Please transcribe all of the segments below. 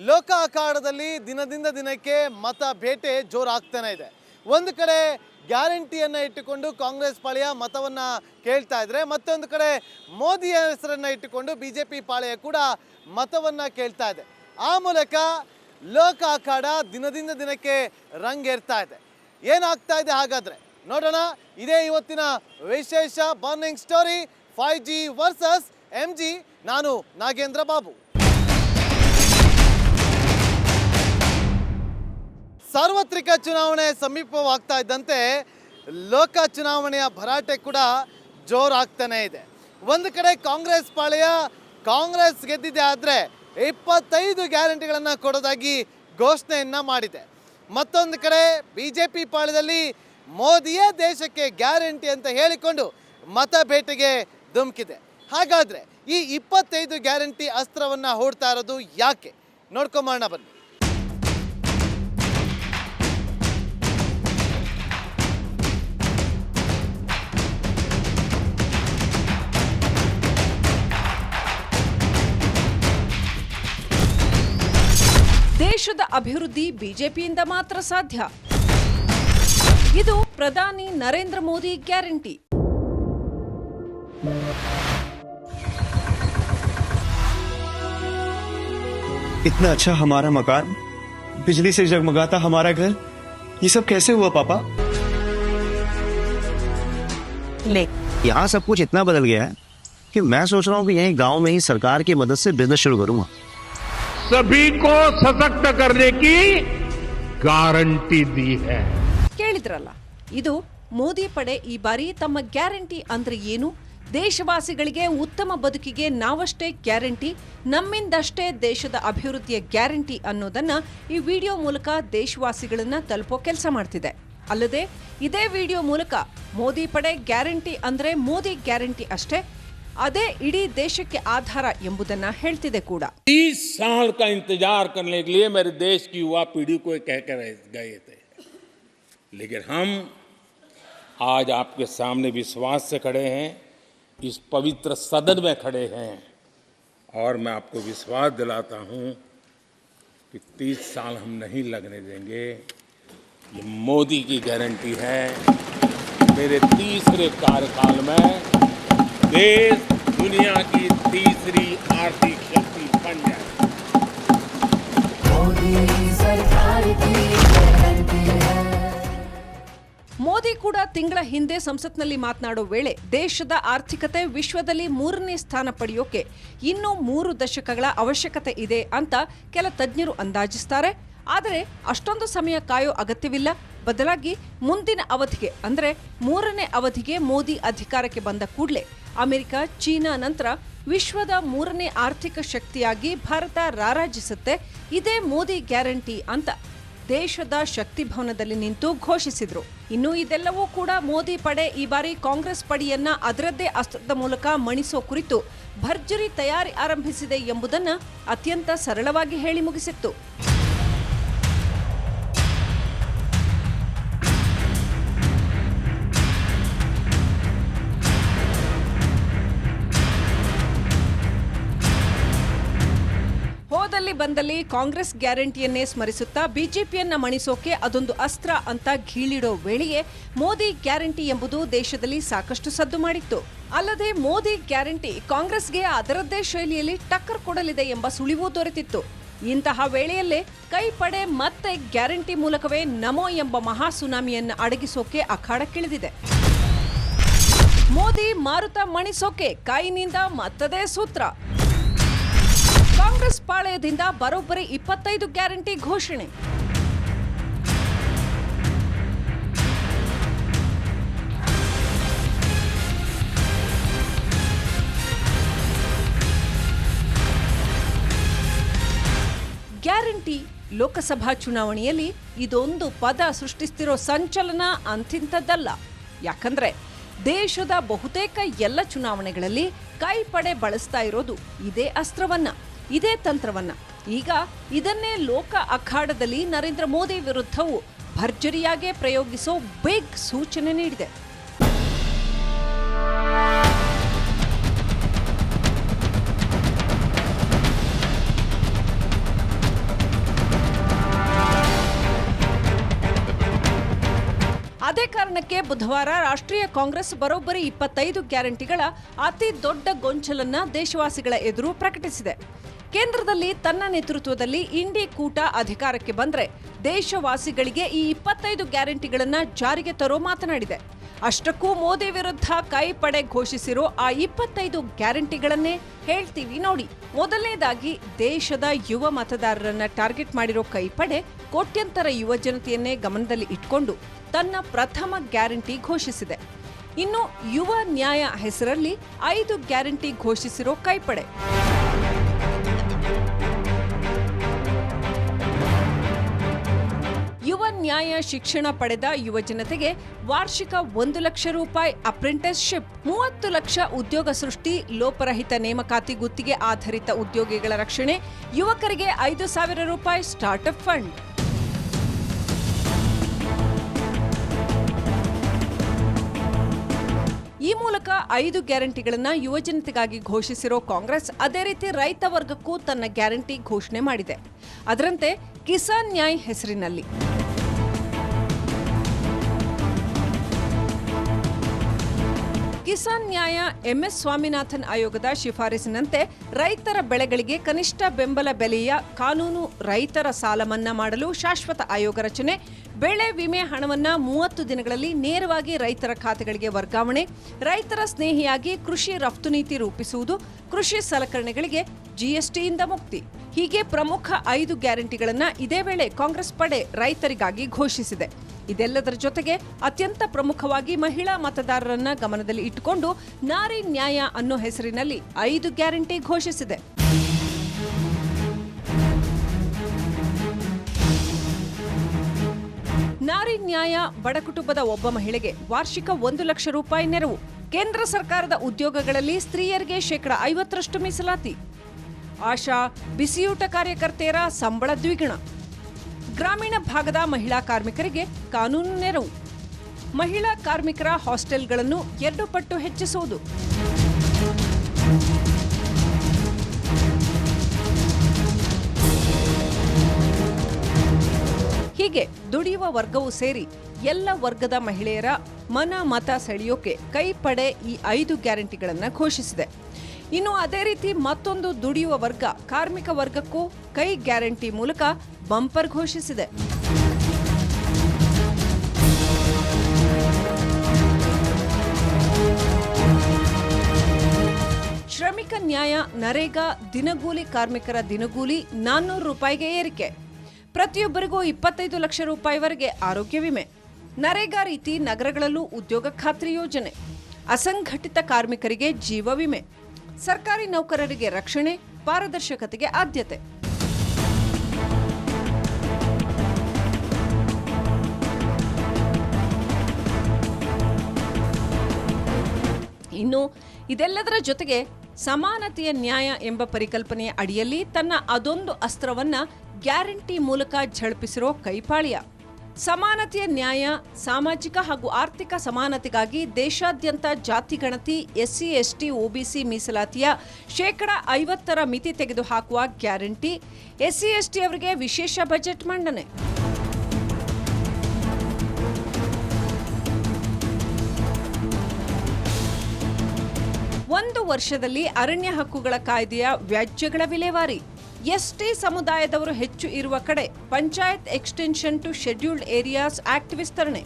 ಲೋಕ ಅಖಾಡದಲ್ಲಿ ದಿನದಿಂದ ದಿನಕ್ಕೆ ಮತ ಬೇಟೆ ಜೋರಾಗ್ತಾನೆ ಇದೆ. ಒಂದು ಕಡೆ ಗ್ಯಾರಂಟಿಯನ್ನು ಇಟ್ಟುಕೊಂಡು ಕಾಂಗ್ರೆಸ್ ಪಾಳೆಯ ಮತವನ್ನು ಕೇಳ್ತಾ ಇದ್ರೆ, ಮತ್ತೊಂದು ಕಡೆ ಮೋದಿ ಹೆಸರನ್ನು ಇಟ್ಟುಕೊಂಡು ಬಿಜೆಪಿ ಪಾಳೆಯ ಕೂಡ ಮತವನ್ನು ಕೇಳ್ತಾ ಇದೆ. ಆ ಮೂಲಕ ಲೋಕ ಅಖಾಡ ದಿನದಿಂದ ದಿನಕ್ಕೆ ರಂಗೇರ್ತಾ ಇದೆ. ಏನಾಗ್ತಾ ಇದೆ ಹಾಗಾದ್ರೆ ನೋಡೋಣ. ಇದೇ ಇವತ್ತಿನ ವಿಶೇಷ burning story 5G versus MG. ನಾನು ನಾಗೇಂದ್ರ ಬಾಬು. ಸಾರ್ವತ್ರಿಕ ಚುನಾವಣೆ ಸಮೀಪವಾಗ್ತಾ ಇದ್ದಂತೆ ಲೋಕ ಚುನಾವಣೆಯ ಭರಾಟೆ ಕೂಡ ಜೋರಾಗ್ತಾನೆ ಇದೆ. ಒಂದು ಕಡೆ ಕಾಂಗ್ರೆಸ್ ಪಾಳೆಯ ಕಾಂಗ್ರೆಸ್ ಗೆದ್ದಿದೆ ಆದರೆ 25 ಗ್ಯಾರಂಟಿಗಳನ್ನು ಕೊಡೋದಾಗಿ ಘೋಷಣೆಯನ್ನು ಮಾಡಿದೆ. ಮತ್ತೊಂದು ಕಡೆ ಬಿಜೆಪಿ ಪಾಳ್ಯದಲ್ಲಿ ಮೋದಿಯೇ ದೇಶಕ್ಕೆ ಗ್ಯಾರಂಟಿ ಅಂತ ಹೇಳಿಕೊಂಡು ಮತ ಬೇಟೆಗೆ ಧುಮುಕಿದೆ. ಹಾಗಾದರೆ ಈ 25 ಗ್ಯಾರಂಟಿ ಅಸ್ತ್ರವನ್ನು ಹೂಡ್ತಾ ಇರೋದು ಯಾಕೆ ನೋಡ್ಕೊಂಬರೋಣ ಬನ್ನಿ. ದೇಶದ ಅಭಿವೃದ್ಧಿ ಬಿಜೆಪಿಯಿಂದ ಮಾತ್ರ ಸಾಧ್ಯ. ಇದು ಪ್ರಧಾನಿ ನರೇಂದ್ರ ಮೋದಿ ಗ್ಯಾರಂಟಿ. इतना अच्छा हमारा मकान, बिजली से जगमगाता हमारा घर, ये सब कैसे हुआ पापा? ले यहाँ सब कुछ इतना बदल गया है कि मैं सोच रहा हूँ कि यहीं गांव में ही सरकार की मदद से बिजनेस शुरू करूंगा. सभी को सशक्त करने की गारंटी दी है. ಕೇಳಿದ್ರಲ್ಲ, ಇದು ಮೋದಿ ಪಡೆ ಈ ಬಾರಿ ತಮ್ಮ ಗ್ಯಾರಂಟಿ ಅಂದ್ರೆ ಏನು, ದೇಶವಾಸಿಗಳಿಗೆ ಉತ್ತಮ ಬದುಕಿಗೆ ನಾವಷ್ಟೇ ಗ್ಯಾರಂಟಿ, ನಮ್ಮಿಂದಷ್ಟೇ ದೇಶದ ಅಭಿವೃದ್ಧಿಯ ಗ್ಯಾರಂಟಿ ಅನ್ನೋದನ್ನ ಈ ವಿಡಿಯೋ ಮೂಲಕ ದೇಶವಾಸಿಗಳನ್ನ ತಲುಪೋ ಕೆಲಸ ಮಾಡ್ತಿದೆ. ಅಲ್ಲದೆ ಇದೇ ವಿಡಿಯೋ ಮೂಲಕ ಮೋದಿ ಪಡೆ ಗ್ಯಾರಂಟಿ ಅಂದ್ರೆ ಮೋದಿ ಗ್ಯಾರಂಟಿ ಅಷ್ಟೇ, ಅದೇ ಇಡೀ ದೇಶಕ್ಕೆ ಆಧಾರ ಎಂಬುದನ್ನ ಹೇಳ್ತಿದೆ ಕೂಡ. 30 साल का इंतजार करने के लिए मेरे देश की युवा पीढ़ी को कह कर गए थे, लेकिन हम आज आपके सामने विश्वास से खड़े हैं, इस पवित्र सदन में खड़े हैं, और मैं आपको विश्वास दिलाता हूं कि 30 साल हम नहीं लगने देंगे. ये मोदी की गारंटी है. मेरे तीसरे कार्यकाल में देश दुनिया की तीसरी आर्थिक शक्ति बन जाए. ಮೋದಿ ಕೂಡ ತಿಂಗಳ ಹಿಂದೆ ಸಂಸತ್ನಲ್ಲಿ ಮಾತನಾಡೋ ವೇಳೆ ದೇಶದ ಆರ್ಥಿಕತೆ ವಿಶ್ವದಲ್ಲಿ 3ನೇ ಸ್ಥಾನ ಪಡೆಯೋಕೆ ಇನ್ನೂ 3 ದಶಕಗಳ ಅವಶ್ಯಕತೆ ಇದೆ ಅಂತ ಕೆಲ ತಜ್ಞರು ಅಂದಾಜಿಸ್ತಾರೆ. ಆದರೆ ಅಷ್ಟೊಂದು ಸಮಯ ಕಾಯೋ ಅಗತ್ಯವಿಲ್ಲ. ಬದಲಾಗಿ ಮುಂದಿನ ಅವಧಿಗೆ ಅಂದ್ರೆ 3ನೇ ಅವಧಿಗೆ ಮೋದಿ ಅಧಿಕಾರಕ್ಕೆ ಬಂದ ಕೂಡಲೇ ಅಮೆರಿಕ, ಚೀನಾ ನಂತರ ವಿಶ್ವದ 3ನೇ ಆರ್ಥಿಕ ಶಕ್ತಿಯಾಗಿ ಭಾರತ ರಾರಾಜಿಸುತ್ತೆ. ಇದೇ ಮೋದಿ ಗ್ಯಾರಂಟಿ ಅಂತ ದೇಶದ ಶಕ್ತಿ ಭವನದಲ್ಲಿ ನಿಂತು ಘೋಷಿಸಿದ್ರು. ಇನ್ನು ಇದೆಲ್ಲವೂ ಕೂಡ ಮೋದಿ ಪಡೆ ಈ ಬಾರಿ ಕಾಂಗ್ರೆಸ್ ಪಡೆಯನ್ನ ಅದರದ್ದೇ ಅಸ್ತ್ರದ ಮೂಲಕ ಮಣಿಸೋ ಕುರಿತು ಭರ್ಜರಿ ತಯಾರಿ ಆರಂಭಿಸಿದೆ ಎಂಬುದನ್ನ ಅತ್ಯಂತ ಸರಳವಾಗಿ ಹೇಳಿ ಮುಗಿಸಿತ್ತು. ಹೋದಲ್ಲಿ ಬಂದಲ್ಲಿ ಕಾಂಗ್ರೆಸ್ ಗ್ಯಾರಂಟಿಯನ್ನೇ ಸ್ಮರಿಸುತ್ತಾ ಬಿಜೆಪಿಯನ್ನ ಮಣಿಸೋಕೆ ಅದೊಂದು ಅಸ್ತ್ರ ಅಂತ ಗೀಳಿಡೋ ವೇಳೆಯೇ ಮೋದಿ ಗ್ಯಾರಂಟಿ ಎಂಬುದು ದೇಶದಲ್ಲಿ ಸಾಕಷ್ಟು ಸದ್ದು ಮಾಡಿತ್ತು. ಅಲ್ಲದೆ ಮೋದಿ ಗ್ಯಾರಂಟಿ ಕಾಂಗ್ರೆಸ್ಗೆ ಅದರದ್ದೇ ಶೈಲಿಯಲ್ಲಿ ಟಕ್ಕರ್ ಕೊಡಲಿದೆ ಎಂಬ ಸುಳಿವು ದೊರೆತಿತ್ತು. ಇಂತಹ ವೇಳೆಯಲ್ಲೇ ಕೈ ಪಡೆ ಮತ್ತೆ ಗ್ಯಾರಂಟಿ ಮೂಲಕವೇ ನಮೋ ಎಂಬ ಮಹಾ ಸುನಾಮಿಯನ್ನ ಅಡಗಿಸೋಕೆ ಅಖಾಡಕ್ಕಿಳಿದಿದೆ. ಮೋದಿ ಮಾರುತ ಮಣಿಸೋಕೆ ಕೈನಿಂದ ಮತ್ತದೇ ಸೂತ್ರ. ಕಾಂಗ್ರೆಸ್ ಪಾಳೆಯದಿಂದ ಬರೋಬ್ಬರಿ 25 ಗ್ಯಾರಂಟಿ ಘೋಷಣೆ. ಗ್ಯಾರಂಟಿ ಲೋಕಸಭಾ ಚುನಾವಣೆಯಲ್ಲಿ ಇದೊಂದು ಪದ ಸೃಷ್ಟಿಸ್ತಿರೋ ಸಂಚಲನ ಅಂತಿಂತದ್ದಲ್ಲ. ಯಾಕಂದ್ರೆ ದೇಶದ ಬಹುತೇಕ ಎಲ್ಲ ಚುನಾವಣೆಗಳಲ್ಲಿ ಕೈಪಡೆ ಬಳಸ್ತಾ ಇರೋದು ಇದೇ ಅಸ್ತ್ರವನ್ನ, ಇದೇ ತಂತ್ರವನ್ನ. ಈಗ ಇದನ್ನೇ ಲೋಕ ಅಖಾಡದಲ್ಲಿ ನರೇಂದ್ರ ಮೋದಿ ವಿರುದ್ಧವೂ ಭರ್ಜರಿಯಾಗಿ ಪ್ರಯೋಗಿಸೋ ಬಿಗ್ ಸೂಚನೆ ನೀಡಿದೆ. ಕಾರಣಕ್ಕೆ ಬುಧವಾರ ರಾಷ್ಟ್ರೀಯ ಕಾಂಗ್ರೆಸ್ ಬರೋಬ್ಬರಿ 25 ಗ್ಯಾರಂಟಿಗಳ ಅತಿ ದೊಡ್ಡ ಗೊಂಚಲನ್ನ ದೇಶವಾಸಿಗಳ ಎದುರು ಪ್ರಕಟಿಸಿದೆ. ಕೇಂದ್ರದಲ್ಲಿ ತನ್ನ ನೇತೃತ್ವದಲ್ಲಿ ಇಂಡಿ ಕೂಟ ಅಧಿಕಾರಕ್ಕೆ ಬಂದ್ರೆ ದೇಶವಾಸಿಗಳಿಗೆ ಈ 25 ಗ್ಯಾರಂಟಿಗಳನ್ನ ಜಾರಿಗೆ ತರೋ ಮಾತನಾಡಿದೆ. ಅಷ್ಟಕ್ಕೂ ಮೋದಿ ವಿರುದ್ಧ ಕೈಪಡೆ ಘೋಷಿಸಿರೋ ಆ 25 ಗ್ಯಾರಂಟಿಗಳನ್ನೇ ಹೇಳ್ತೀವಿ ನೋಡಿ. ಮೊದಲನೇದಾಗಿ ದೇಶದ ಯುವ ಮತದಾರರನ್ನ ಟಾರ್ಗೆಟ್ ಮಾಡಿರೋ ಕೈಪಡೆ ಕೋಟ್ಯಂತರ ಯುವ ಜನತೆಯನ್ನೇ ಗಮನದಲ್ಲಿ ಇಟ್ಕೊಂಡು ತನ್ನ ಪ್ರಥಮ ಗ್ಯಾರಂಟಿ ಘೋಷಿಸಿದೆ. ಇನ್ನು ಯುವ ನ್ಯಾಯ ಹೆಸರಲ್ಲಿ 5 ಗ್ಯಾರಂಟಿ ಘೋಷಿಸಿರೋ ಕೈಪಡೆ. ಯುವ ನ್ಯಾಯ ಶಿಕ್ಷಣ ಪಡೆದ ಯುವ ಜನತೆಗೆ ವಾರ್ಷಿಕ 1 ಲಕ್ಷ ರೂಪಾಯಿ ಅಪ್ರೆಂಟಿಸ್ಶಿಪ್, 30 ಲಕ್ಷ ಉದ್ಯೋಗ ಸೃಷ್ಟಿ, ಲೋಪರಹಿತ ನೇಮಕಾತಿ, ಗುತ್ತಿಗೆ ಆಧಾರಿತ ಉದ್ಯೋಗಿಗಳ ರಕ್ಷಣೆ, ಯುವಕರಿಗೆ 5,000 ರೂಪಾಯಿ ಸ್ಟಾರ್ಟ್ಅಪ್ ಫಂಡ್. ಈ ಮೂಲಕ 5 ಗ್ಯಾರಂಟಿಗಳನ್ನ ಯುವ ಜನತೆಗಾಗಿ ಘೋಷಿಸಿರೋ ಕಾಂಗ್ರೆಸ್ ಅದೇ ರೀತಿ ರೈತ ವರ್ಗಕ್ಕೂ ತನ್ನ ಗ್ಯಾರಂಟಿ ಘೋಷಣೆ ಮಾಡಿದೆ. ಅದರಂತೆ ಕಿಸಾನ್ ನ್ಯಾಯ್ ಹೆಸರಿನಲ್ಲಿ ಕಿಸಾನ್ ನ್ಯಾಯ ಎಂಎಸ್ ಸ್ವಾಮಿನಾಥನ್ ಆಯೋಗದ ಶಿಫಾರಸಿನಂತೆ ರೈತರ ಬೆಳೆಗಳಿಗೆ ಕನಿಷ್ಠ ಬೆಂಬಲ ಬೆಲೆಯ ಕಾನೂನು, ರೈತರ ಸಾಲ ಮನ್ನಾ ಮಾಡಲು ಶಾಶ್ವತ ಆಯೋಗ ರಚನೆ, ಬೆಳೆ ವಿಮೆ ಹಣವನ್ನ 30 ದಿನಗಳಲ್ಲಿ ನೇರವಾಗಿ ರೈತರ ಖಾತೆಗಳಿಗೆ ವರ್ಗಾವಣೆ, ರೈತರ ಸ್ನೇಹಿಯಾಗಿ ಕೃಷಿ ರಫ್ತು ನೀತಿ ರೂಪಿಸುವುದು, ಕೃಷಿ ಸಲಕರಣೆಗಳಿಗೆ ಜಿಎಸ್ಟಿಯಿಂದ ಮುಕ್ತಿ. ಹೀಗೆ ಪ್ರಮುಖ 5 ಗ್ಯಾರಂಟಿಗಳನ್ನ ಇದೇ ವೇಳೆ ಕಾಂಗ್ರೆಸ್ ಪಡೆ ರೈತರಿಗಾಗಿ ಘೋಷಿಸಿದೆ. ಇದೆಲ್ಲದರ ಜೊತೆಗೆ ಅತ್ಯಂತ ಪ್ರಮುಖವಾಗಿ ಮಹಿಳಾ ಮತದಾರರನ್ನ ಗಮನದಲ್ಲಿ ಇಟ್ಟುಕೊಂಡು ನಾರಿ ನ್ಯಾಯ ಅನ್ನೋ ಹೆಸರಿನಲ್ಲಿ 5 ಗ್ಯಾರಂಟಿ ಘೋಷಿಸಿದೆ. ನಾರಿ ನ್ಯಾಯ ಬಡ ಕುಟುಂಬದ ಒಬ್ಬ ಮಹಿಳೆಗೆ ವಾರ್ಷಿಕ 1 ಲಕ್ಷ ರೂಪಾಯಿ ನೆರವು, ಕೇಂದ್ರ ಸರ್ಕಾರದ ಉದ್ಯೋಗಗಳಲ್ಲಿ ಸ್ತ್ರೀಯರಿಗೆ 50% ಮೀಸಲಾತಿ, ಆಶಾ ಬಿಸಿಯೂಟ ಕಾರ್ಯಕರ್ತೆಯರ ಸಂಬಳ ದ್ವಿಗುಣ, ಗ್ರಾಮೀಣ ಭಾಗದ ಮಹಿಳಾ ಕಾರ್ಮಿಕರಿಗೆ ಕಾನೂನು ನೆರವು, ಮಹಿಳಾ ಕಾರ್ಮಿಕರ ಹಾಸ್ಟೆಲ್ಗಳನ್ನು 2 ಪಟ್ಟು ಹೆಚ್ಚಿಸುವುದು. ಹೀಗೆ ದುಡಿಯುವ ವರ್ಗವೂ ಸೇರಿ ಎಲ್ಲ ವರ್ಗದ ಮಹಿಳೆಯರ ಮನ ಮತ ಸೆಳೆಯೋಕೆ ಕೈಪಡೆ ಈ 5 ಗ್ಯಾರಂಟಿಗಳನ್ನು ಘೋಷಿಸಿದೆ. ಇನ್ನು ಅದೇ ರೀತಿ ಮತ್ತೊಂದು ದುಡಿಯುವ ವರ್ಗ ಕಾರ್ಮಿಕ ವರ್ಗಕ್ಕೂ ಕೈ ಗ್ಯಾರಂಟಿ ಮೂಲಕ ಬಂಪರ್ ಘೋಷಿಸಿದೆ. ಶ್ರಮಿಕ ನ್ಯಾಯ ನರೇಗಾ ದಿನಗೂಲಿ ಕಾರ್ಮಿಕರ ದಿನಗೂಲಿ 400 ರೂಪಾಯಿಗೆ ಏರಿಕೆ, ಪ್ರತಿಯೊಬ್ಬರಿಗೂ 25 ಲಕ್ಷ ರೂಪಾಯಿವರೆಗೆ ಆರೋಗ್ಯ ವಿಮೆ, ನರೇಗಾ ರೀತಿ ನಗರಗಳಲ್ಲೂ ಉದ್ಯೋಗ ಖಾತ್ರಿ ಯೋಜನೆ, ಅಸಂಘಟಿತ ಕಾರ್ಮಿಕರಿಗೆ ಜೀವ ವಿಮೆ, ಸರ್ಕಾರಿ ನೌಕರರಿಗೆ ರಕ್ಷಣೆ, ಪಾರದರ್ಶಕತೆಗೆ ಆದ್ಯತೆ. ಇನ್ನು ಇದೆಲ್ಲದರ ಜೊತೆಗೆ ಸಮಾನತೆಯ ನ್ಯಾಯ ಎಂಬ ಪರಿಕಲ್ಪನೆಯ ಅಡಿಯಲ್ಲಿ ತನ್ನ ಅದೊಂದು ಅಸ್ತ್ರವನ್ನ ಗ್ಯಾರಂಟಿ ಮೂಲಕ ಝಳಪಿಸಿರೋ ಕೈಪಾಳ್ಯ. ಸಮಾನತೆಯ ನ್ಯಾಯ, ಸಾಮಾಜಿಕ ಹಾಗೂ ಆರ್ಥಿಕ ಸಮಾನತೆಗಾಗಿ ದೇಶಾದ್ಯಂತ ಜಾತಿ ಗಣತಿ, ಎಸ್ಸಿ ಎಸ್ಟಿ ಒಬಿಸಿ ಮೀಸಲಾತಿಯ 50% ಮಿತಿ ತೆಗೆದುಹಾಕುವ ಗ್ಯಾರಂಟಿ, ಎಸ್ಸಿ ಎಸ್ಟಿ ಅವರಿಗೆ ವಿಶೇಷ ಬಜೆಟ್ ಮಂಡನೆ. ಒಂದು ವರ್ಷದಲ್ಲಿ ಅರಣ್ಯ ಹಕ್ಕುಗಳ ಕಾಯ್ದೆಯ ವ್ಯಾಜ್ಯಗಳ ವಿಲೇವಾರಿ, ಎಸ್ಟಿ ಸಮುದಾಯದವರು ಹೆಚ್ಚು ಇರುವ ಕಡೆ panchayat extension to scheduled areas act ವಿಸ್ತರಣೆ.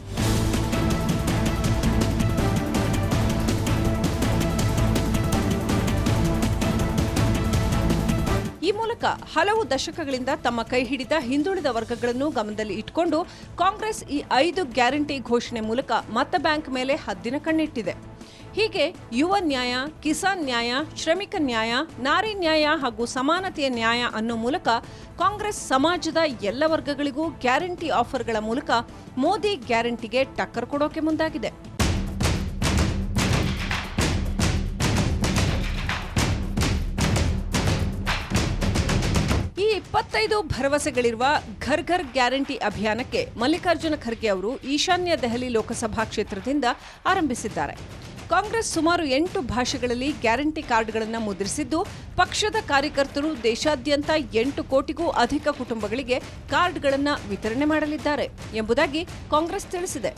ಈ ಮೂಲಕ ಹಲವು ದಶಕಗಳಿಂದ ತಮ್ಮ ಕೈ ಹಿಡಿದ ಹಿಂದುಳಿದ ವರ್ಗಗಳನ್ನು ಗಮನದಲ್ಲಿ ಇಟ್ಟುಕೊಂಡು ಕಾಂಗ್ರೆಸ್ ಈ 5 ಗ್ಯಾರಂಟಿ ಘೋಷಣೆ ಮೂಲಕ ಮತ ಬ್ಯಾಂಕ್ ಮೇಲೆ ಹದ್ದಿನ ಕಣ್ಣಿಟ್ಟಿದೆ. ಹೀಗೆ ಯುವ ನ್ಯಾಯ, ಕಿಸಾನ್ ನ್ಯಾಯ, ಶ್ರಮಿಕ ನ್ಯಾಯ, ನಾರಿ ನ್ಯಾಯ ಹಾಗೂ ಸಮಾನತೆಯ ನ್ಯಾಯ ಅನ್ನೋ ಮೂಲಕ ಕಾಂಗ್ರೆಸ್ ಸಮಾಜದ ಎಲ್ಲ ವರ್ಗಗಳಿಗೂ ಗ್ಯಾರಂಟಿ ಆಫರ್ಗಳ ಮೂಲಕ ಮೋದಿ ಗ್ಯಾರಂಟಿಗೆ ಟಕ್ಕರ್ ಕೊಡೋಕೆ ಮುಂದಾಗಿದೆ. ಈ 25 ಭರವಸೆಗಳಿರುವ ಘರ್ ಘರ್ ಗ್ಯಾರಂಟಿ ಅಭಿಯಾನಕ್ಕೆ ಮಲ್ಲಿಕಾರ್ಜುನ ಖರ್ಗೆ ಅವರು ಈಶಾನ್ಯ ದೆಹಲಿ ಲೋಕಸಭಾ ಕ್ಷೇತ್ರದಿಂದ ಆರಂಭಿಸಿದ್ದಾರೆ. ಕಾಂಗ್ರೆಸ್ ಸುಮಾರು 8 ಭಾಷೆಗಳಲ್ಲಿ ಗ್ಯಾರಂಟಿ ಕಾರ್ಡ್ಗಳನ್ನು ಮುದ್ರಿಸಿದ್ದು, ಪಕ್ಷದ ಕಾರ್ಯಕರ್ತರು ದೇಶಾದ್ಯಂತ 8 ಕೋಟಿಗೂ ಅಧಿಕ ಕುಟುಂಬಗಳಿಗೆ ಕಾರ್ಡ್ಗಳನ್ನು ವಿತರಣೆ ಮಾಡಲಿದ್ದಾರೆ ಎಂಬುದಾಗಿ ಕಾಂಗ್ರೆಸ್ ತಿಳಿಸಿದೆ.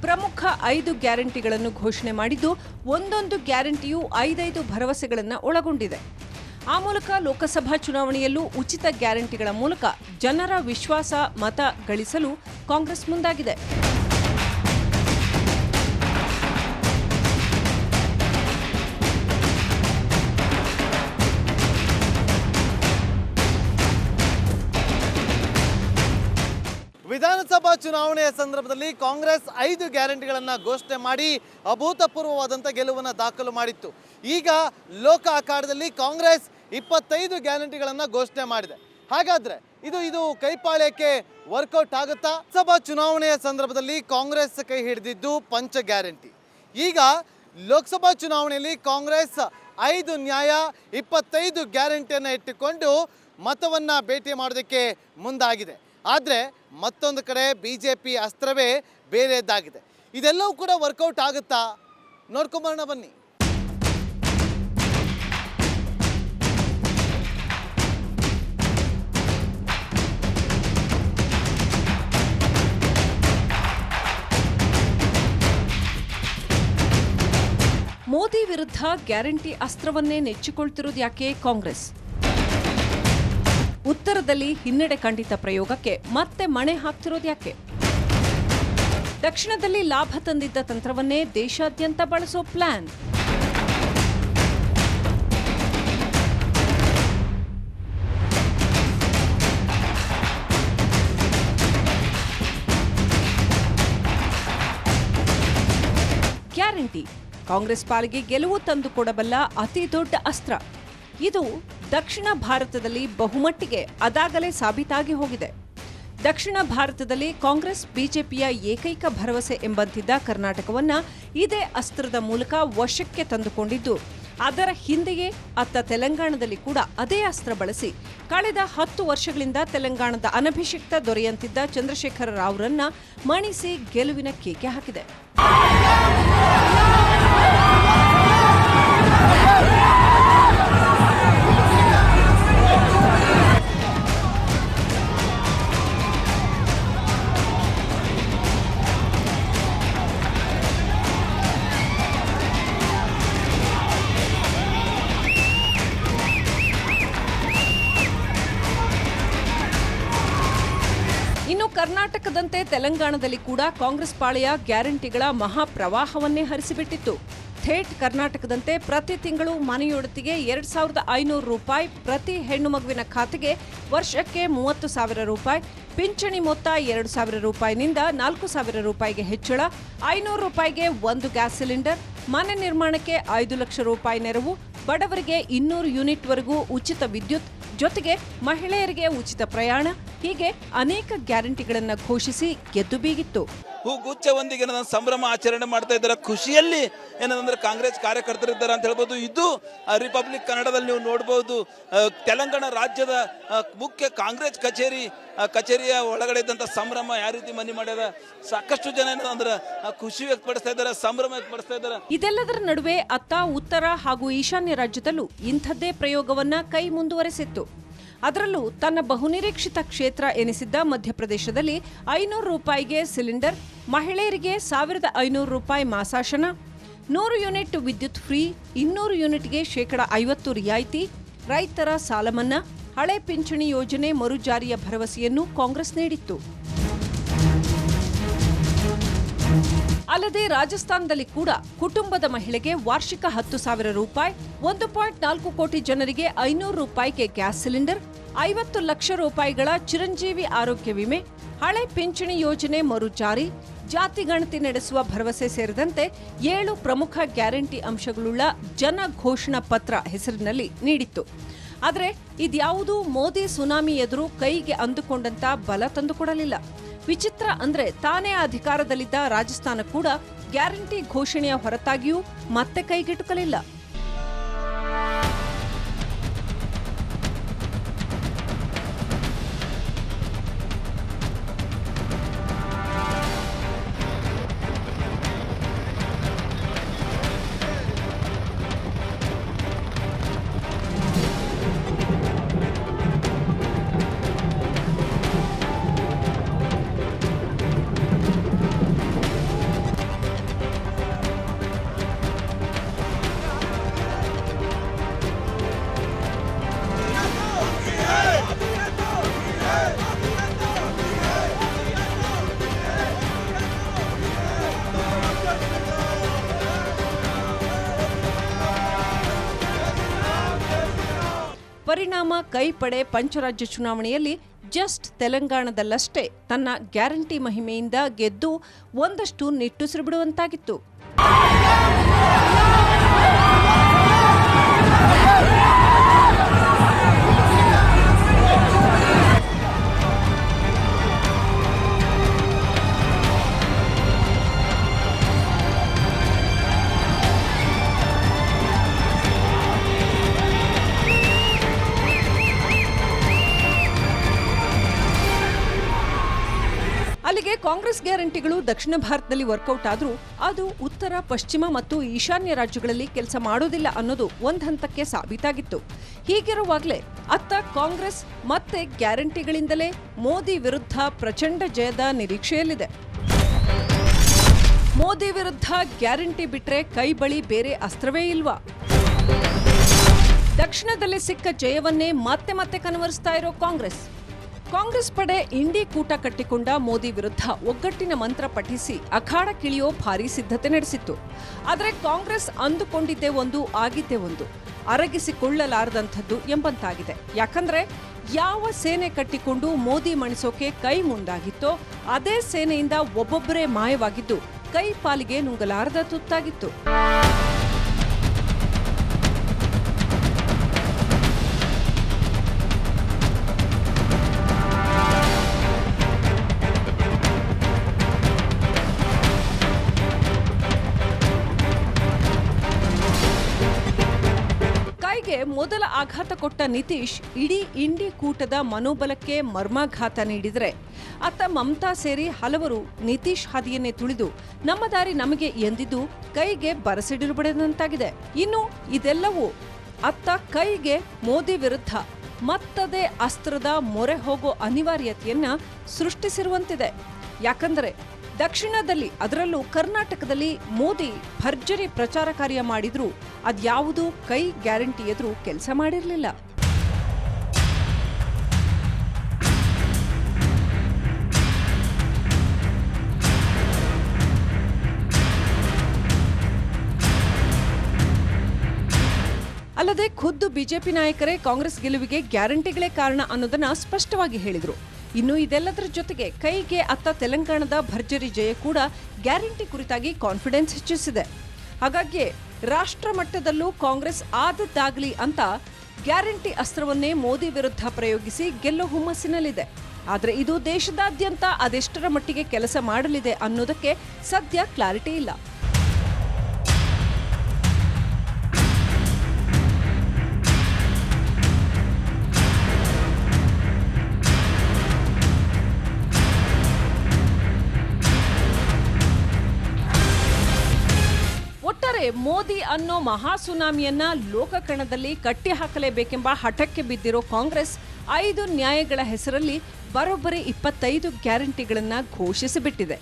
ಪ್ರಮುಖ 5 ಗ್ಯಾರಂಟಿಗಳನ್ನು ಘೋಷಣೆ ಮಾಡಿದ್ದು ಒಂದೊಂದು ಗ್ಯಾರಂಟಿಯೂ 5 ಭರವಸೆಗಳನ್ನು ಒಳಗೊಂಡಿದೆ. ಆ ಮೂಲಕ ಲೋಕಸಭಾ ಚುನಾವಣೆಯಲ್ಲೂ ಉಚಿತ ಗ್ಯಾರಂಟಿಗಳ ಮೂಲಕ ಜನರ ವಿಶ್ವಾಸ ಮತ ಗಳಿಸಲು ಕಾಂಗ್ರೆಸ್ ಮುಂದಾಗಿದೆ. ವಿಧಾನಸಭಾ ಚುನಾವಣೆಯ ಸಂದರ್ಭದಲ್ಲಿ ಕಾಂಗ್ರೆಸ್ 5 ಗ್ಯಾರಂಟಿಗಳನ್ನು ಘೋಷಣೆ ಮಾಡಿ ಅಭೂತಪೂರ್ವವಾದಂಥ ಗೆಲುವನ್ನು ದಾಖಲು ಮಾಡಿತ್ತು. ಈಗ ಲೋಕ ಅಖಾಡದಲ್ಲಿ ಕಾಂಗ್ರೆಸ್ 25 ಗ್ಯಾರಂಟಿಗಳನ್ನು ಘೋಷಣೆ ಮಾಡಿದೆ. ಹಾಗಾದ್ರೆ ಇದು ಕೈಪಾಳ್ಯಕ್ಕೆ ವರ್ಕೌಟ್ ಆಗುತ್ತಾ? ಸಭಾ ಚುನಾವಣೆಯ ಸಂದರ್ಭದಲ್ಲಿ ಕಾಂಗ್ರೆಸ್ ಕೈ ಹಿಡಿದಿದ್ದು ಪಂಚ ಗ್ಯಾರಂಟಿ. ಈಗ ಲೋಕಸಭಾ ಚುನಾವಣೆಯಲ್ಲಿ ಕಾಂಗ್ರೆಸ್ 5 ನ್ಯಾಯ 25 ಗ್ಯಾರಂಟಿಯನ್ನು ಇಟ್ಟುಕೊಂಡು ಮತವನ್ನು ಭೇಟಿ ಮಾಡೋದಕ್ಕೆ ಮುಂದಾಗಿದೆ. ಆದರೆ ಮತ್ತೊಂದು ಕಡೆ BJP ಅಸ್ತ್ರವೇ ಬೇರೆಯದ್ದಾಗಿದೆ. ಇದೆಲ್ಲವೂ ಕೂಡ ವರ್ಕೌಟ್ ಆಗುತ್ತಾ? ನೋಡ್ಕೊಂಬರೋಣ ಬನ್ನಿ. ಮೋದಿ ವಿರುದ್ಧ ಗ್ಯಾರಂಟಿ ಅಸ್ತ್ರವನ್ನೇ ನೆಚ್ಚಿಕೊಳ್ತಿರೋದು ಯಾಕೆ ಕಾಂಗ್ರೆಸ್? ಉತ್ತರದಲ್ಲಿ ಹಿನ್ನಡೆ ಖಂಡಿತ ಪ್ರಯೋಗಕ್ಕೆ ಮತ್ತೆ ಮಣೆ ಹಾಕ್ತಿರೋದು ಯಾಕೆ? ದಕ್ಷಿಣದಲ್ಲಿ ಲಾಭ ತಂದಿದ್ದ ತಂತ್ರವನ್ನೇ ದೇಶಾದ್ಯಂತ ಬಳಸೋ ಪ್ಲಾನ್. ಗ್ಯಾರಂಟಿ ಕಾಂಗ್ರೆಸ್ ಪಾಲಿಗೆ ಗೆಲುವು ತಂದುಕೊಡಬಲ್ಲ ಅತಿ ದೊಡ್ಡ ಅಸ್ತ್ರ. ಇದು ದಕ್ಷಿಣ ಭಾರತದಲ್ಲಿ ಬಹುಮಟ್ಟಿಗೆ ಅದಾಗಲೇ ಸಾಬೀತಾಗಿ ಹೋಗಿದೆ. ದಕ್ಷಿಣ ಭಾರತದಲ್ಲಿ ಕಾಂಗ್ರೆಸ್ ಬಿಜೆಪಿಯ ಏಕೈಕ ಭರವಸೆ ಎಂಬಂತಿದ್ದ ಕರ್ನಾಟಕವನ್ನ ಇದೇ ಅಸ್ತ್ರದ ಮೂಲಕ ವಶಕ್ಕೆ ತಂದುಕೊಂಡಿದ್ದು, ಅದರ ಹಿಂದೆಯೇ ಅತ್ತ ತೆಲಂಗಾಣದಲ್ಲಿ ಕೂಡ ಅದೇ ಅಸ್ತ್ರ ಬಳಸಿ ಕಳೆದ 10 ವರ್ಷಗಳಿಂದ ತೆಲಂಗಾಣದ ಅನಭಿಷಿಕ್ತ ದೊರೆಯಂತಿದ್ದ ಚಂದ್ರಶೇಖರ ರಾವ್ರನ್ನ ಮಣಿಸಿ ಗೆಲುವಿನ ಕೇಕೆ ಹಾಕಿದೆ. ಇನ್ನು ಕರ್ನಾಟಕದಂತೆ ತೆಲಂಗಾಣದಲ್ಲಿ ಕೂಡ ಕಾಂಗ್ರೆಸ್ ಪಾಳೆಯ ಗ್ಯಾರಂಟಿಗಳ ಮಹಾಪ್ರವಾಹವನ್ನೇ ಹರಿಸಿಬಿಟ್ಟಿತ್ತು. ಥೇಟ್ ಕರ್ನಾಟಕದಂತೆ ಪ್ರತಿ ತಿಂಗಳು ಮನೆಯೊಡತಿಗೆ 2,500 ರೂಪಾಯಿ, ಪ್ರತಿ ಹೆಣ್ಣು ಮಗುವಿನ ಖಾತೆಗೆ ವರ್ಷಕ್ಕೆ 30,000 ರೂಪಾಯಿ, ಪಿಂಚಣಿ ಮೊತ್ತ 2,000 ರೂಪಾಯಿನಿಂದ 4,000 ರೂಪಾಯಿಗೆ ಹೆಚ್ಚಳ, 500 ರೂಪಾಯಿಗೆ 1 ಗ್ಯಾಸ್ ಸಿಲಿಂಡರ್, ಮನೆ ನಿರ್ಮಾಣಕ್ಕೆ 5 ಲಕ್ಷ ರೂಪಾಯಿ ನೆರವು, ಬಡವರಿಗೆ 200 ಯೂನಿಟ್ವರೆಗೂ ಉಚಿತ ವಿದ್ಯುತ್, ಜೊತೆಗೆ ಮಹಿಳೆಯರಿಗೆ ಉಚಿತ ಪ್ರಯಾಣ, ಹೀಗೆ ಅನೇಕ ಗ್ಯಾರಂಟಿಗಳನ್ನು ಘೋಷಿಸಿ ಗೆದ್ದು ಬೀಗಿತ್ತು. ಹೂಗುಚ್ಛವೊಂದಿಗೆ ಸಂಭ್ರಮ ಆಚರಣೆ ಮಾಡ್ತಾ ಇದ್ದಾರೆ. ಖುಷಿಯಲ್ಲಿ ಏನಂದ್ರೆ ಕಾಂಗ್ರೆಸ್ ಕಾರ್ಯಕರ್ತರಿದ್ದಾರೆ ಅಂತ ಹೇಳ್ಬೋದು. ಇದು ರಿಪಬ್ಲಿಕ್ ಕನ್ನಡದಲ್ಲಿ ನೀವು ನೋಡ್ಬೋದು. ತೆಲಂಗಾಣ ರಾಜ್ಯದ ಮುಖ್ಯ ಕಾಂಗ್ರೆಸ್ ಕಚೇರಿಯ ಒಳಗಡೆ ಇದ್ದಂಥ ಸಂಭ್ರಮ ಯಾವ ರೀತಿ ಮನೆ ಮಾಡ್ಯದ. ಸಾಕಷ್ಟು ಜನ ಏನಂದ್ರೆ ಖುಷಿ ವ್ಯಕ್ತಪಡಿಸ್ತಾ ಇದ್ದಾರೆ, ಸಂಭ್ರಮ ವ್ಯಕ್ತಪಡಿಸ್ತಾ ಇದ್ದಾರೆ. ಇದೆಲ್ಲದರ ನಡುವೆ ಅತ್ತ ಉತ್ತರ ಹಾಗೂ ಈಶಾನ್ಯ ರಾಜ್ಯದಲ್ಲೂ ಇಂಥದ್ದೇ ಪ್ರಯೋಗವನ್ನ ಕೈ ಮುಂದುವರೆಸಿತ್ತು. ಅದರಲ್ಲೂ ತನ್ನ ಬಹುನಿರೀಕ್ಷಿತ ಕ್ಷೇತ್ರ ಎನಿಸಿದ್ದ ಮಧ್ಯಪ್ರದೇಶದಲ್ಲಿ 500 ರೂಪಾಯಿಗೆ ಸಿಲಿಂಡರ್, ಮಹಿಳೆಯರಿಗೆ 1,500 ರೂಪಾಯಿ ಮಾಸಾಶನ, 100 ಯೂನಿಟ್ ವಿದ್ಯುತ್ ಫ್ರೀ, 200 ಯೂನಿಟ್ಗೆ 50% ರಿಯಾಯಿತಿ, ರೈತರ ಸಾಲ ಮನ್ನಾ, ಹಳೆ ಪಿಂಚಣಿ ಯೋಜನೆ ಮರುಜಾರಿಯ ಭರವಸೆಯನ್ನು ಕಾಂಗ್ರೆಸ್ ನೀಡಿತ್ತು. ಅಲ್ಲದೆ ರಾಜಸ್ಥಾನದಲ್ಲಿ ಕೂಡ ಕುಟುಂಬದ ಮಹಿಳೆಗೆ ವಾರ್ಷಿಕ 10,000 ರೂಪಾಯಿ, 1.4 ಕೋಟಿ ಜನರಿಗೆ 500 ರೂಪಾಯಿಗೆ ಗ್ಯಾಸ್ ಸಿಲಿಂಡರ್, 50 ಲಕ್ಷ ರೂಪಾಯಿಗಳ ಚಿರಂಜೀವಿ ಆರೋಗ್ಯ ವಿಮೆ, ಹಳೆ ಪಿಂಚಣಿ ಯೋಜನೆ ಮರುಜಾರಿ, ಜಾತಿ ಗಣತಿ ನಡೆಸುವ ಭರವಸೆ ಸೇರಿದಂತೆ 7 ಪ್ರಮುಖ ಗ್ಯಾರಂಟಿ ಅಂಶಗಳುಳ್ಳ ಜನ ಘೋಷಣಾ ಪತ್ರ ಹೆಸರಿನಲ್ಲಿ ನೀಡಿತ್ತು. ಆದರೆ ಇದ್ಯಾವುದೂ ಮೋದಿ ಸುನಾಮಿ ಎದುರು ಕೈಗೆ ಅಂದುಕೊಂಡಂತ ಬಲ ತಂದುಕೊಡಲಿಲ್ಲ. ವಿಚಿತ್ರ ಅಂದ್ರೆ ತಾನೇ ಅಧಿಕಾರದಲ್ಲಿದ್ದ ರಾಜಸ್ಥಾನ ಕೂಡ ಗ್ಯಾರಂಟಿ ಘೋಷಣೆಯ ಹೊರತಾಗಿಯೂ ಮತ್ತೆ ಕೈಗೆಟುಕಲಿಲ್ಲ. ಪರಿಣಾಮ ಕೈ ಪಡೆ ಪಂಚರಾಜ್ಯ ಚುನಾವಣೆಯಲ್ಲಿ ಜಸ್ಟ್ ತೆಲಂಗಾಣದಲ್ಲಷ್ಟೇ ತನ್ನ ಗ್ಯಾರಂಟಿ ಮಹಿಮೆಯಿಂದ ಗೆದ್ದು ಒಂದಷ್ಟು ನಿಟ್ಟುಸಿರು ಬಿಡುವಂತಾಗಿತ್ತು. ಅಲ್ಲಿಗೆ ಕಾಂಗ್ರೆಸ್ ಗ್ಯಾರಂಟಿಗಳು ದಕ್ಷಿಣ ಭಾರತದಲ್ಲಿ ವರ್ಕೌಟ್ ಆದರೂ ಅದು ಉತ್ತರ, ಪಶ್ಚಿಮ ಮತ್ತು ಈಶಾನ್ಯ ರಾಜ್ಯಗಳಲ್ಲಿ ಕೆಲಸ ಮಾಡೋದಿಲ್ಲ ಅನ್ನೋದು ಒಂದು ಹಂತಕ್ಕೆ ಸಾಬೀತಾಗಿತ್ತು. ಹೀಗಿರುವಾಗಲೇ ಅತ್ತ ಕಾಂಗ್ರೆಸ್ ಮತ್ತೆ ಗ್ಯಾರಂಟಿಗಳಿಂದಲೇ ಮೋದಿ ವಿರುದ್ಧ ಪ್ರಚಂಡ ಜಯದ ನಿರೀಕ್ಷೆಯಲ್ಲಿದೆ. ಮೋದಿ ವಿರುದ್ಧ ಗ್ಯಾರಂಟಿ ಬಿಟ್ರೆ ಕೈ ಬಳಿ ಬೇರೆ ಅಸ್ತ್ರವೇ ಇಲ್ವಾ? ದಕ್ಷಿಣದಲ್ಲಿ ಸಿಕ್ಕ ಜಯವನ್ನೇ ಮತ್ತೆ ಮತ್ತೆ ಕನವರಿಸ್ತಾ ಇರೋ ಕಾಂಗ್ರೆಸ್ ಪಡೆ ಇಂಡಿ ಕೂಟ ಕಟ್ಟಿಕೊಂಡ ಮೋದಿ ವಿರುದ್ಧ ಒಗ್ಗಟ್ಟಿನ ಮಂತ್ರ ಪಠಿಸಿ ಅಖಾಡಕ್ಕಿಳಿಯೋ ಭಾರೀ ಸಿದ್ಧತೆ ನಡೆಸಿತ್ತು. ಆದರೆ ಕಾಂಗ್ರೆಸ್ ಅಂದುಕೊಂಡಿದ್ದೇ ಒಂದು, ಆಗಿದ್ದೇ ಒಂದು, ಅರಗಿಸಿಕೊಳ್ಳಲಾರದಂಥದ್ದು ಎಂಬಂತಾಗಿದೆ. ಯಾಕಂದ್ರೆ ಯಾವ ಸೇನೆ ಕಟ್ಟಿಕೊಂಡು ಮೋದಿ ಮಣಿಸೋಕೆ ಕೈ ಮುಂದಾಗಿತ್ತೋ ಅದೇ ಸೇನೆಯಿಂದ ಒಬ್ಬೊಬ್ಬರೇ ಮಾಯವಾಗಿದ್ದು ಕೈ ಪಾಲಿಗೆ ನುಂಗಲಾರದ ತುತ್ತಾಗಿತ್ತು. ಮೊದಲ ಆಘಾತ ಕೊಟ್ಟ ನಿತೀಶ್ ಇಡೀ ಇಂಡಿ ಕೂಟದ ಮನೋಬಲಕ್ಕೆ ಮರ್ಮಾಘಾತ ನೀಡಿದರೆ, ಅತ್ತ ಮಮತಾ ಸೇರಿ ಹಲವರು ನಿತೀಶ್ ಹಾದಿಯನ್ನೇ ತುಳಿದು ನಮ್ಮ ದಾರಿ ನಮಗೆ ಎಂದಿದ್ದು ಕೈಗೆ ಬರಸಿಡಿಲು ಬಡಿದಂತಾಗಿದೆ. ಇನ್ನು ಇದೆಲ್ಲವೂ ಅತ್ತ ಕೈಗೆ ಮೋದಿ ವಿರುದ್ಧ ಮತ್ತದೇ ಅಸ್ತ್ರದ ಮೊರೆ ಹೋಗೋ ಅನಿವಾರ್ಯತೆಯನ್ನ ಸೃಷ್ಟಿಸಿರುವಂತಿದೆ. ಯಾಕಂದರೆ ದಕ್ಷಿಣದಲ್ಲಿ, ಅದರಲ್ಲೂ ಕರ್ನಾಟಕದಲ್ಲಿ ಮೋದಿ ಭರ್ಜರಿ ಪ್ರಚಾರ ಕಾರ್ಯ ಮಾಡಿದ್ರೂ ಅದ್ಯಾವುದೂ ಕೈ ಗ್ಯಾರಂಟಿ ಎದುರು ಕೆಲಸ ಮಾಡಿರಲಿಲ್ಲ. ಅಲ್ಲದೆ ಖುದ್ದು ಬಿಜೆಪಿ ನಾಯಕರೇ ಕಾಂಗ್ರೆಸ್ ಗೆಲುವಿಗೆ ಗ್ಯಾರಂಟಿಗಳೇ ಕಾರಣ ಅನ್ನೋದನ್ನ ಸ್ಪಷ್ಟವಾಗಿ ಹೇಳಿದ್ರು. ಇನ್ನು ಇದೆಲ್ಲದರ ಜೊತೆಗೆ ಕೈಗೆ ಅತ್ತ ತೆಲಂಗಾಣದ ಭರ್ಜರಿ ಜಯ ಕೂಡ ಗ್ಯಾರಂಟಿ ಕುರಿತಾಗಿ ಕಾನ್ಫಿಡೆನ್ಸ್ ಹೆಚ್ಚಿಸಿದೆ. ಹಾಗಾಗಿ ರಾಷ್ಟ್ರ ಮಟ್ಟದಲ್ಲೂ ಕಾಂಗ್ರೆಸ್ ಆದದ್ದಾಗಲಿ ಅಂತ ಗ್ಯಾರಂಟಿ ಅಸ್ತ್ರವನ್ನೇ ಮೋದಿ ವಿರುದ್ಧ ಪ್ರಯೋಗಿಸಿ ಗೆಲ್ಲೋ ಹುಮ್ಮಸ್ಸಿನಲ್ಲಿದೆ. ಆದರೆ ಇದು ದೇಶದಾದ್ಯಂತ ಅದೆಷ್ಟರ ಮಟ್ಟಿಗೆ ಕೆಲಸ ಮಾಡಲಿದೆ ಅನ್ನೋದಕ್ಕೆ ಸದ್ಯ ಕ್ಲಾರಿಟಿ ಇಲ್ಲ. ಮೋದಿ ಅನ್ನೋ ಮಹಾ ಸುನಾಮಿಯನ್ನ ಲೋಕಕಣದಲ್ಲಿ ಕಟ್ಟಿ ಹಾಕಲೇಬೇಕೆಂಬ ಹಠಕ್ಕೆ ಬಿದ್ದಿರೋ ಕಾಂಗ್ರೆಸ್ 5 ನ್ಯಾಯಗಳ ಹೆಸರಲ್ಲಿ ಬರೋಬ್ಬರಿ 25 ಗ್ಯಾರಂಟಿಗಳನ್ನ ಘೋಷಿಸಿಬಿಟ್ಟಿದೆ.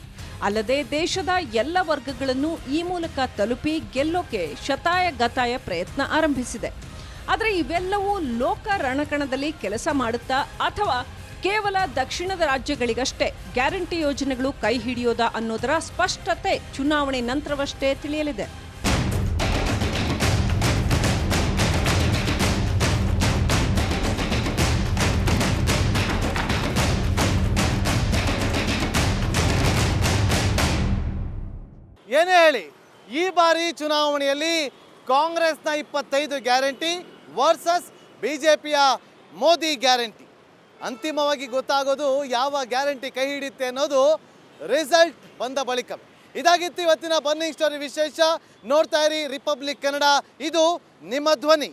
ಅಲ್ಲದೆ ದೇಶದ ಎಲ್ಲ ವರ್ಗಗಳನ್ನು ಈ ಮೂಲಕ ತಲುಪಿ ಗೆಲ್ಲೋಕೆ ಶತಾಯ ಗತಾಯ ಪ್ರಯತ್ನ ಆರಂಭಿಸಿದೆ. ಆದರೆ ಇವೆಲ್ಲವೂ ಲೋಕ ರಣಕಣದಲ್ಲಿ ಕೆಲಸ ಮಾಡುತ್ತಾ ಅಥವಾ ಕೇವಲ ದಕ್ಷಿಣದ ರಾಜ್ಯಗಳಿಗಷ್ಟೇ ಗ್ಯಾರಂಟಿ ಯೋಜನೆಗಳು ಕೈ ಹಿಡಿಯೋದಾ ಅನ್ನೋದರ ಸ್ಪಷ್ಟತೆ ಚುನಾವಣೆ ನಂತರವಷ್ಟೇ ತಿಳಿಯಲಿದೆ. ಏನೇ ಹೇಳಿ, ಈ ಬಾರಿ ಚುನಾವಣೆಯಲ್ಲಿ ಕಾಂಗ್ರೆಸ್ನ 25 ಗ್ಯಾರಂಟಿ ವರ್ಸಸ್ ಬಿಜೆಪಿಯ ಮೋದಿ ಗ್ಯಾರಂಟಿ. ಅಂತಿಮವಾಗಿ ಗೊತ್ತಾಗೋದು ಯಾವ ಗ್ಯಾರಂಟಿ ಕೈ ಹಿಡಿಯುತ್ತೆ ಅನ್ನೋದು ರಿಸಲ್ಟ್ ಬಂದ ಬಳಿಕ. ಇದಾಗಿತ್ತು ಇವತ್ತಿನ ಬರ್ನಿಂಗ್ ಸ್ಟೋರಿ ವಿಶೇಷ. ನೋಡ್ತಾ ಇರಿ ರಿಪಬ್ಲಿಕ್ ಕನ್ನಡ, ಇದು ನಿಮ್ಮ ಧ್ವನಿ.